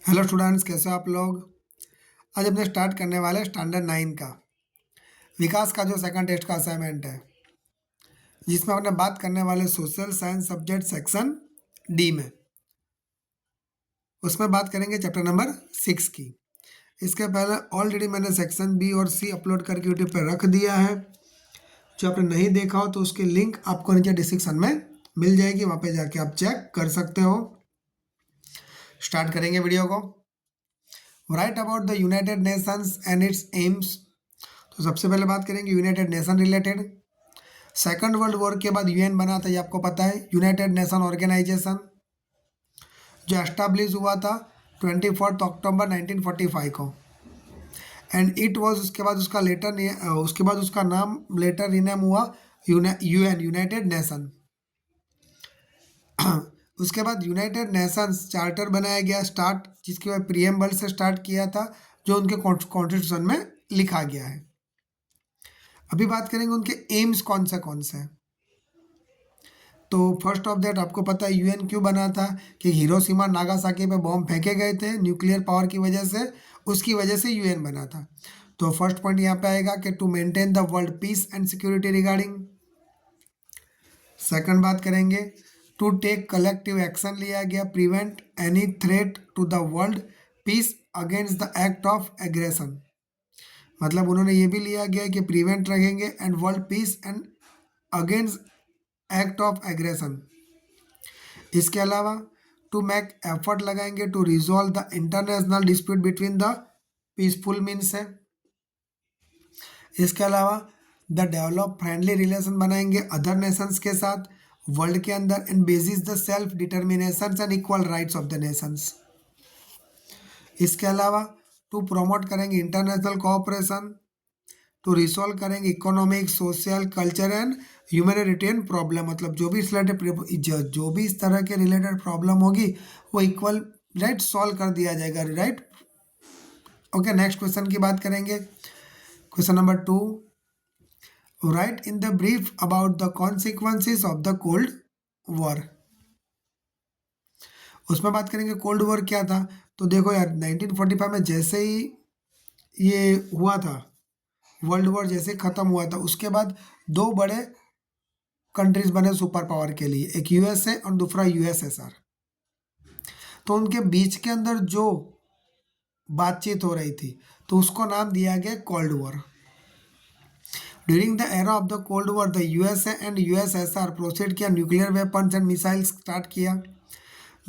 Hello students, कैसे हो आप लोग। आज अपने स्टार्ट करने वाले स्टैंडर्ड 9 का विकास का जो सेकंड टेस्ट का असाइनमेंट है, जिसमें अपने बात करने वाले social science subject section D में। उसमें बात करेंगे चैप्टर नंबर 6 की। इसके पहले ऑलरेडी मैंने सेक्शन बी और सी अपलोड करके यूट्यूब पर रख दिया है। जो आपने नहीं देखा हो तो उसकी लिंक आपको नीचे डिस्क्रिप्शन में मिल जाएगी, वहाँ पे जाके आप चेक कर सकते हो। स्टार्ट करेंगे वीडियो को। Right about the United Nations and it's AIIMS. तो सबसे पहले बात करेंगे United nation related. Second world war के बाद यूएन बना था, ये आपको पता है, यूनाइटेड नेशन ऑर्गेनाइजेशन, जो एस्टाब्लिश हुआ था 24 अक्टूबर 1945 को। एंड इट वाज उसके बाद उसका नाम लेटर रिनेम हुआ यूएन, यूनाइटेड नेशन। उसके बाद यूनाइटेड नेशंस चार्टर बनाया गया स्टार्ट, जिसके बाद प्रियम्बल से स्टार्ट किया था, जो उनके कॉन्स्टिट्यूशन में लिखा गया है। अभी बात करेंगे उनके एम्स कौन से हैं। तो फर्स्ट ऑफ दैट आपको पता है यूएन क्यों बना था, कि हिरोशिमा नागासाकी पे बॉम्ब फेंके गए थे न्यूक्लियर पावर की वजह से, उसकी वजह से यूएन बना था। तो फर्स्ट पॉइंट यहाँ पे आएगा कि to maintain the world peace and security regarding. Second बात करेंगे टू टेक कलेक्टिव एक्शन लिया गया, prevent any threat to the world peace against the act of aggression. मतलब उन्होंने ये भी लिया गया कि प्रिवेंट रखेंगे and world peace and against act of aggression. इसके अलावा टू मेक एफर्ट लगाएंगे to resolve the international dispute between the peaceful means है। इसके अलावा द डेवलप फ्रेंडली रिलेशन बनाएंगे अदर नेशंस के साथ वर्ल्ड के अंदर and bases the self determination and equal rights of the Nations. इसके अलावा टू प्रमोट करेंगे इंटरनेशनल कोऑपरेशन, टू रिसॉल्व करेंगे economic social culture and humanitarian problem. मतलब जो भी इस रिलेटेड जो भी इस तरह के रिलेटेड प्रॉब्लम होगी वो इक्वल राइट सॉल्व कर दिया जाएगा, राइट। ओके, नेक्स्ट क्वेश्चन की बात करेंगे। Question number 2, right in the brief about the consequences of the cold war. उसमें बात करेंगे कोल्ड वॉर क्या था। तो देखो यार, 1945 में जैसे ही ये हुआ था, वर्ल्ड वॉर जैसे खत्म हुआ था, उसके बाद दो बड़े कंट्रीज बने सुपर पावर के लिए, एक यूएसए और दूसरा यूएसएसआर। तो उनके बीच के अंदर जो बातचीत हो रही थी, तो उसको नाम दिया गया cold war. During the era of the cold war the USA and USSR proceed किया, nuclear weapons and missiles start किया।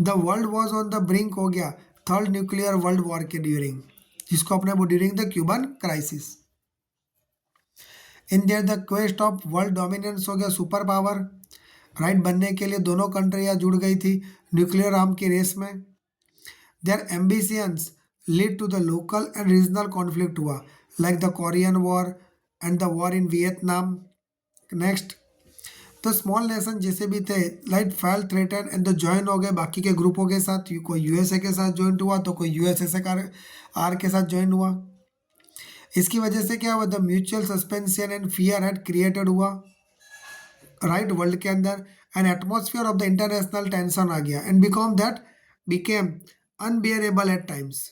The world was on the brink हो गया थर्ड न्यूक्लियर वर्ल्ड वॉर के ड्यूरिंग, जिसको अपने वो during the Cuban crisis. In there the quest of world dominance हो गया सुपर पावर, राइट बनने के लिए दोनों कंट्रियां जुड़ गई थी न्यूक्लियर आर्म की रेस में। Their ambitions lead to the local and regional conflict हुआ, like the Korean war and the war in Vietnam. Next, तो स्मॉल नेशन जैसे भी थे like felt threatened and the join हो गए बाकी के ग्रुपों के साथ, कोई यूएसए के साथ ज्वाइन हुआ तो कोई यूएसएसआर आर के साथ ज्वाइन हुआ। इसकी वजह से क्या हुआ, the mutual suspension and fear had created हुआ, राइट वर्ल्ड के अंदर। An atmosphere of the international tension आ गया and became unbearable at times.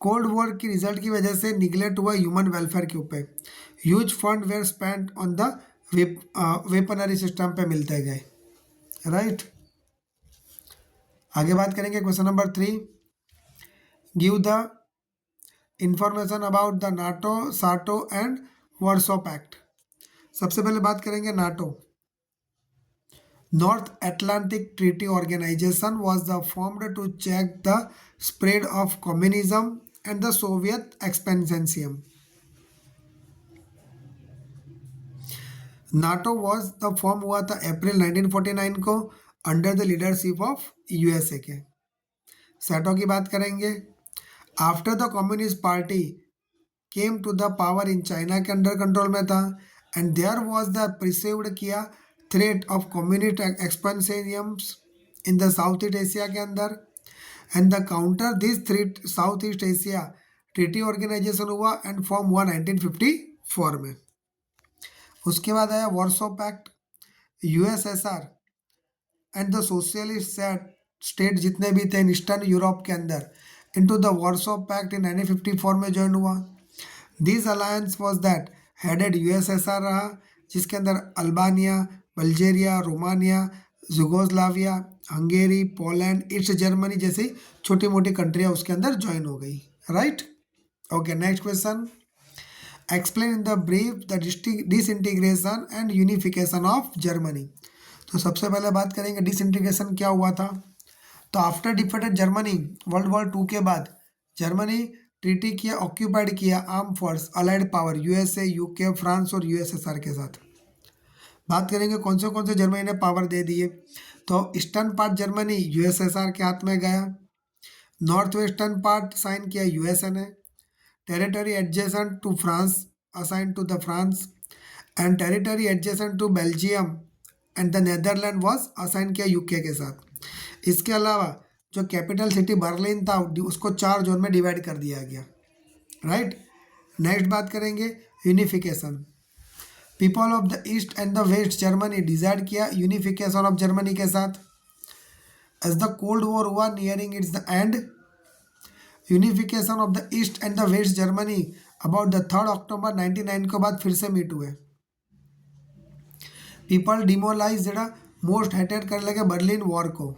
Cold war की रिजल्ट की वजह से निगलेक्ट हुआ ह्यूमन वेलफेयर के ऊपर। Huge fund were spent on the weaponry system पे मिलते गए, राइट। आगे बात करेंगे question number 3, give the information about the NATO SEATO and Warsaw pact. सबसे पहले बात करेंगे NATO. North Atlantic Treaty Organization was the formed to check the spread of communism and the Soviet expansionism. NATO was the form हुआ था April 1949 को under the leadership of USA के। SEATO की बात करेंगे। After the communist party came to the power in China के under control में था and there was the perceived किया threat of communist expansionisms in the South East Asia के अंदर and the counter this threat South East Asia treaty organisation हुआ and form हुआ 1954 में। उसके बाद आया Warsaw pact. USSR and the socialist set state जितने भी थे ईस्टर्न यूरोप के अंदर into the Warsaw pact in 1954 में ज्वाइन हुआ। This alliance was that headed USSR रहा, जिसके अंदर Albania, Bulgaria, Romania, Yugoslavia, Hungary, Poland, East Germany जैसी छोटी मोटी कंट्रियाँ उसके अंदर ज्वाइन हो गई। Right, okay. Next question, explain in the brief the disintegration and unification of Germany. तो सबसे पहले बात करेंगे डिसइंटीग्रेशन क्या हुआ था। तो after defeated Germany world war 2 के बाद जर्मनी ट्रीटी किया, ऑक्यूपाइड किया arm force allied power USA, UK, France और यूएसएसआर के साथ। बात करेंगे कौन से जर्मनी ने पावर दे दिए। तो ईस्टर्न पार्ट जर्मनी यूएसएसआर के हाथ में गया, नॉर्थ वेस्टर्न पार्ट साइन किया यूएसए ने, territory adjacent to France assign to the France, and territory adjacent to Belgium and the Netherland was assign किया यूके के साथ। इसके अलावा जो कैपिटल सिटी बर्लिन था उसको 4 जोन में डिवाइड कर दिया गया। राइट, नेक्स्ट बात करेंगे unification. People of the east and the west Germany decide किया यूनिफिकेशन ऑफ जर्मनी के साथ। एज द कोल्ड वॉर हुआ nearing its the end, unification of the east and the west Germany about the 3 October 1999 के बाद फिर से meet हुए। People डिमोलाइज most hated कर लगे बर्लिन वॉर को,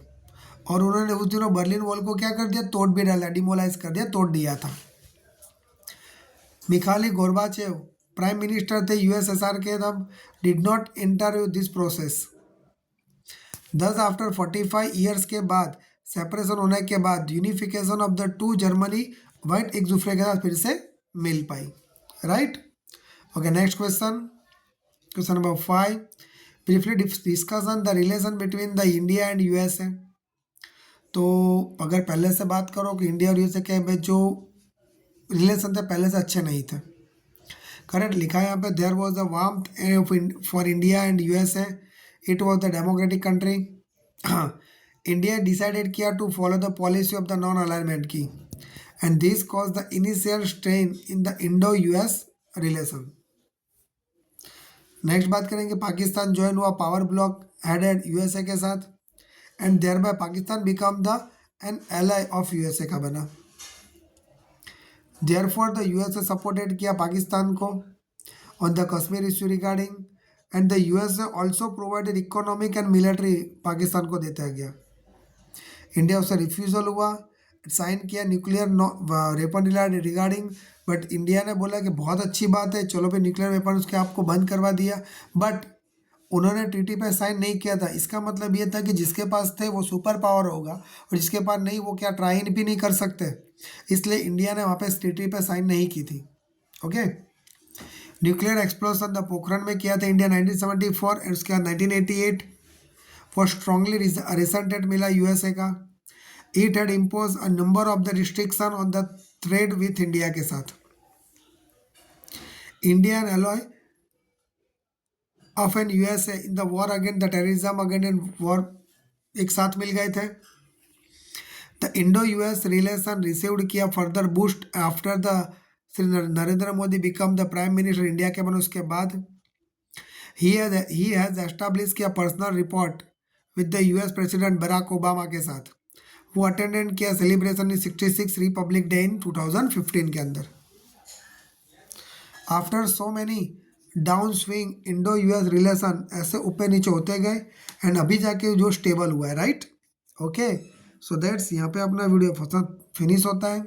और उन्होंने उस दिनों बर्लिन वॉल को क्या कर दिया, तोड़ भी डाला, डिमोलाइज कर दिया, तोड़ दिया था। मिखाइल गोर्बाचेव प्राइम मिनिस्टर थे यूएसएसआर के तब, did not enter this process. Thus after 45 years के बाद सेपरेशन होने के बाद यूनिफिकेशन ऑफ द 2 जर्मनी वाइट एक दूसरे के साथ फिर से मिल पाई। Right, okay. Next question, question number 5, briefly discussion the relation between the India and USA. तो अगर पहले से बात करो कि इंडिया और यूएसए के बीच जो रिलेशन थे पहले से अच्छे नहीं थे। करेक्ट, लिखा है यहाँ पे, there was a warmth for India and USA, it was the democratic country. India decided किया to follow the policy of the non alignment की, and this cause the initial strain in the Indo US relation. Next बात करेंगे, Pakistan join हुआ power block headed USA के साथ, and thereby Pakistan become the an ally of USA का बना। Therefore the USA supported किया पाकिस्तान को on the Kashmir issue regarding, and the USA also provided economic and military Pakistan को देता गया। इंडिया उससे रिफ्यूज़ल हुआ, साइन किया nuclear weapon regarding, but India ने बोला कि बहुत अच्छी बात है, चलो भाई न्यूक्लियर वेपन उसके आपको बंद करवा दिया, बट उन्होंने ट्रीटी पे साइन नहीं किया था। इसका मतलब ये था कि जिसके पास थे वो सुपर पावर होगा और जिसके पास नहीं वो क्या ट्राई भी नहीं कर सकते, इसलिए इंडिया ने वहाँ पे ट्रीटी पे साइन नहीं की थी। Okay, nuclear explosion the Pokhran में किया था इंडिया 1974, एंड उसके बाद 1988 फॉर स्ट्रांगली रिसेंटेड मिला यूएसए का। It had impose a number of the restriction on the trade with India के साथ। India and ally of an USA in the war against the terrorism against an war एक साथ मिल गए थे। The Indo US relation received किया further boost after the Shri Narendra Modi become the prime minister India के बने उसके बाद। ही हैज एस्टैब्लिश किया personal report with the US president Barack Obama के साथ, वो अटेंडेंट किया celebration in 66 republic day in 2015 के अंदर। After so many down swing Indo US relation ऐसे ऊपर नीचे होते गए, एंड अभी जाके जो स्टेबल हुआ है। राइट, ओके, सो दैट्स यहाँ पे अपना वीडियो फिनिश होता है।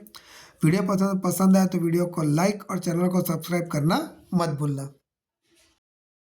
वीडियो पसंद आए तो वीडियो को लाइक और चैनल को सब्सक्राइब करना मत भूलना।